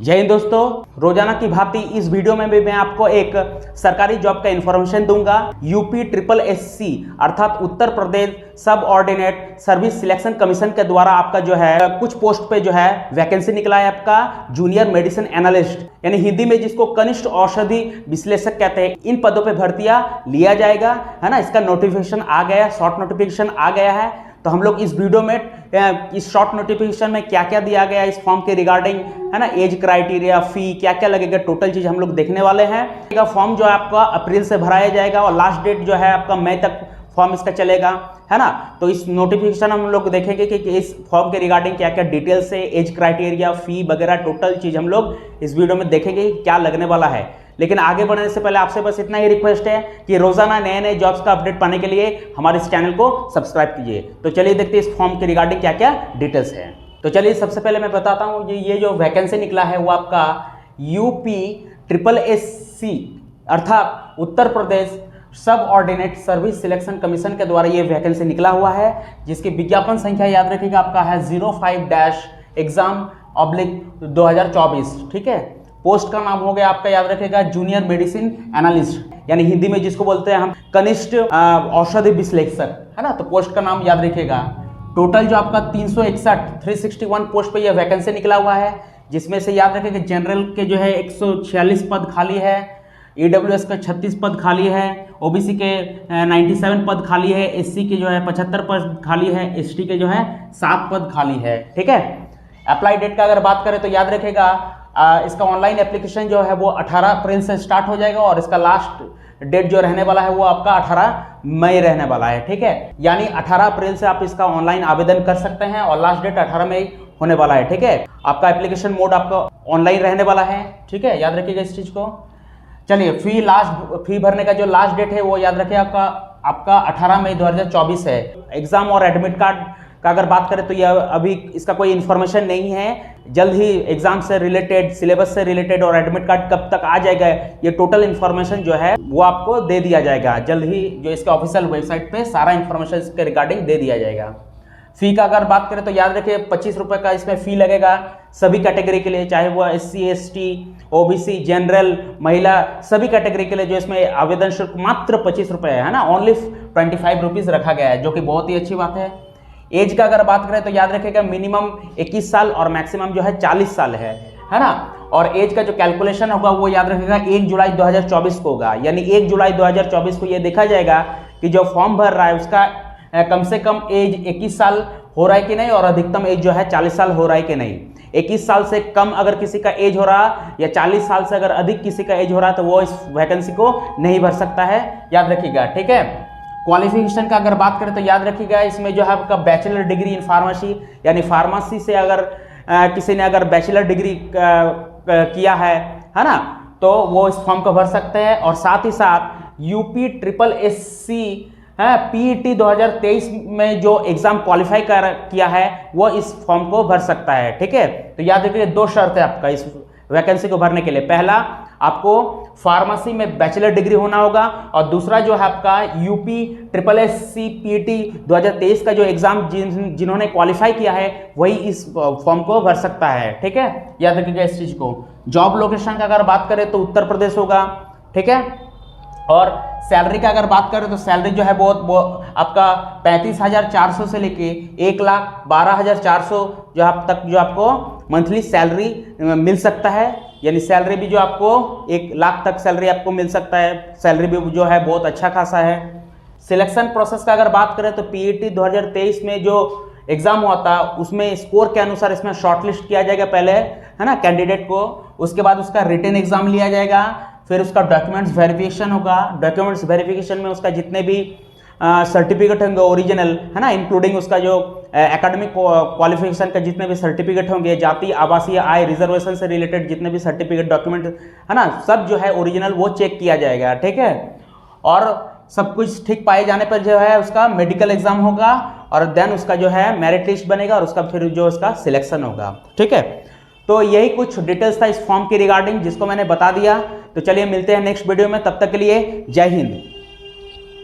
जय हिंद दोस्तों, रोजाना की भांति इस वीडियो में भी मैं आपको एक सरकारी जॉब का इंफॉर्मेशन दूंगा। यूपी ट्रिपल एससी अर्थात उत्तर प्रदेश सब ऑर्डिनेट सर्विस सिलेक्शन कमीशन के द्वारा आपका जो है कुछ पोस्ट पे जो है वैकेंसी निकला है आपका जूनियर मेडिसिन एनालिस्ट, यानी हिंदी में जिसको कनिष्ठ औषधि विश्लेषक कहते हैं। इन पदों पे भर्तियां लिया जाएगा, है ना। इसका नोटिफिकेशन आ गया, शॉर्ट नोटिफिकेशन आ गया है। तो हम लोग इस वीडियो में इस शॉर्ट नोटिफिकेशन में क्या क्या दिया गया इस फॉर्म के रिगार्डिंग, है ना, एज क्राइटेरिया, फी क्या क्या लगेगा, टोटल चीज हम लोग देखने वाले हैं। फॉर्म जो है आपका अप्रैल से भराया जाएगा और लास्ट डेट जो है आपका मई तक फॉर्म इसका चलेगा, है ना। तो इस नोटिफिकेशन हम लोग देखेंगे कि इस फॉर्म के रिगार्डिंग क्या क्या डिटेल्स है, एज क्राइटेरिया, फी वगैरह टोटल चीज हम लोग इस वीडियो में देखेंगे क्या लगने वाला है। लेकिन आगे बढ़ने से पहले आपसे बस इतना ही रिक्वेस्ट है कि रोजाना नए नए जॉब्स का अपडेट पाने के लिए हमारे इस चैनल को सब्सक्राइब कीजिए। तो चलिए देखते हैं इस फॉर्म के रिगार्डिंग क्या क्या डिटेल्स है। तो चलिए सबसे पहले मैं बताता हूँ ये जो वैकेंसी निकला है वो आपका यूपी ट्रिपल एससी अर्थात उत्तर प्रदेश सब ऑर्डिनेट सर्विस सिलेक्शन कमीशन के द्वारा ये वैकेंसी निकला हुआ है, जिसकी विज्ञापन संख्या याद रखिएगा आपका है 05-एग्जाम/2024। ठीक है। पोस्ट का नाम हो गया आपका याद रखेगा जूनियर मेडिसिन एनालिस्ट, यानी हिंदी में जिसको बोलते हैं हम कनिष्ठ औषधि विश्लेषक, है ना। तो पोस्ट का नाम याद रखिएगा। टोटल जो आपका 361 पोस्ट पे यह वैकेंसी निकला हुआ है, जिसमें से याद रखेगा जनरल के जो है 146 पद खाली है, ईडब्ल्यूएस का 36 पद खाली है, ओबीसी के 97 पद खाली है, एससी के जो है 75 पद खाली है, एसटी के जो है 7 पद खाली है। ठीक है। अप्लाई डेट का अगर बात करें तो याद रखेगा इसका ऑनलाइन एप्लीकेशन जो है वो 18 अप्रैल से स्टार्ट हो जाएगा और इसका लास्ट डेट जो रहने वाला है वो आपका 18 मई रहने वाला है। ठीक है। यानी 18 अप्रैल से आप इसका ऑनलाइन आवेदन कर सकते हैं और लास्ट डेट 18 मई होने वाला है। ठीक है। आपका एप्लीकेशन मोड आपका ऑनलाइन रहने वाला है। ठीक है, याद रखिएगा इस चीज को। चलिए, फी भरने का जो लास्ट डेट है वो याद रखिए आपका 18 मई 2024 है। एग्जाम और एडमिट कार्ड का अगर बात करें तो यह अभी इसका कोई इन्फॉर्मेशन नहीं है। जल्द ही एग्जाम से रिलेटेड, सिलेबस से रिलेटेड और एडमिट कार्ड कब तक आ जाएगा ये टोटल इन्फॉर्मेशन जो है वो आपको दे दिया जाएगा। जल्द ही जो इसका ऑफिशियल वेबसाइट पे सारा इन्फॉर्मेशन इसके रिगार्डिंग दे दिया जाएगा। फी का अगर बात करें तो याद रखिए 25 रुपये का इसमें फी लगेगा सभी कैटेगरी के लिए, चाहे वो SC ST OBC जनरल महिला सभी कैटेगरी के लिए जो इसमें आवेदन शुल्क मात्र 25 रुपये है ना, ओनली 25 रुपीज़ रखा गया है, जो कि बहुत ही अच्छी बात है। एज का अगर बात करें तो याद रखिएगा मिनिमम 21 साल और मैक्सिमम जो है 40 साल है ना। और एज का जो कैलकुलेशन होगा वो याद रखिएगा 1 जुलाई 2024 को होगा, यानी 1 जुलाई 2024 को ये देखा जाएगा कि जो फॉर्म भर रहा है उसका कम से कम एज 21 साल हो रहा है कि नहीं और अधिकतम एज जो है 40 साल हो रहा है कि नहीं। 21 साल से कम अगर किसी का एज हो रहा या 40 साल से अगर अधिक किसी का एज हो रहा तो वो इस वैकेंसी को नहीं भर सकता है, याद रखिएगा। ठीक है। क्वालिफिकेशन का अगर बात करें तो याद रखिएगा इसमें जो है आपका बैचलर डिग्री इन फार्मेसी, यानी फार्मेसी से अगर किसी ने अगर बैचलर डिग्री किया है ना, तो वो इस फॉर्म को भर सकते हैं। और साथ ही साथ यूपी ट्रिपल एससी PET 2023 में जो एग्जाम क्वालिफाई किया है वो इस फॉर्म को भर सकता है। ठीक है। तो याद रखिए 2 शर्त है आपका इस वैकेंसी को भरने के लिए। पहला, आपको फार्मेसी में बैचलर डिग्री होना होगा और दूसरा जो है आपका यूपी ट्रिपल एससी PET 2023 का जो एग्जाम जिन्होंने क्वालिफाई किया है वही इस फॉर्म को भर सकता है। ठीक है, याद रखिएगा इस चीज को। जॉब लोकेशन का अगर बात करें तो उत्तर प्रदेश होगा। ठीक है। और सैलरी का अगर बात करें तो सैलरी जो है वो आपका 35,400 से लेके 1,12,400 जो आप तक जो आपको मंथली सैलरी मिल सकता है, यानी सैलरी भी जो आपको 1 लाख तक सैलरी आपको मिल सकता है। सैलरी भी जो है बहुत अच्छा खासा है। सिलेक्शन प्रोसेस का अगर बात करें तो PET 2023 में जो एग्जाम हुआ था उसमें स्कोर के अनुसार इसमें शॉर्टलिस्ट किया जाएगा पहले, है ना, कैंडिडेट को। उसके बाद उसका रिटन एग्जाम लिया जाएगा, फिर उसका डॉक्यूमेंट्स वेरिफिकेशन होगा। डॉक्यूमेंट्स वेरिफिकेशन में उसका जितने भी सर्टिफिकेट होंगे ओरिजिनल, है ना, इंक्लूडिंग उसका जो एकेडमिक क्वालिफिकेशन का जितने भी सर्टिफिकेट होंगे, जाति, आवासीय, आय, रिजर्वेशन से रिलेटेड जितने भी सर्टिफिकेट डॉक्यूमेंट है ना, सब जो है ओरिजिनल वो चेक किया जाएगा। ठीक है। और सब कुछ ठीक पाए जाने पर जो है उसका मेडिकल एग्जाम होगा और देन उसका जो है मेरिट लिस्ट बनेगा और उसका फिर जो उसका सिलेक्शन होगा। ठीक है। तो यही कुछ डिटेल्स था इस फॉर्म के रिगार्डिंग जिसको मैंने बता दिया। तो चलिए मिलते हैं नेक्स्ट वीडियो में, तब तक के लिए जय हिंद।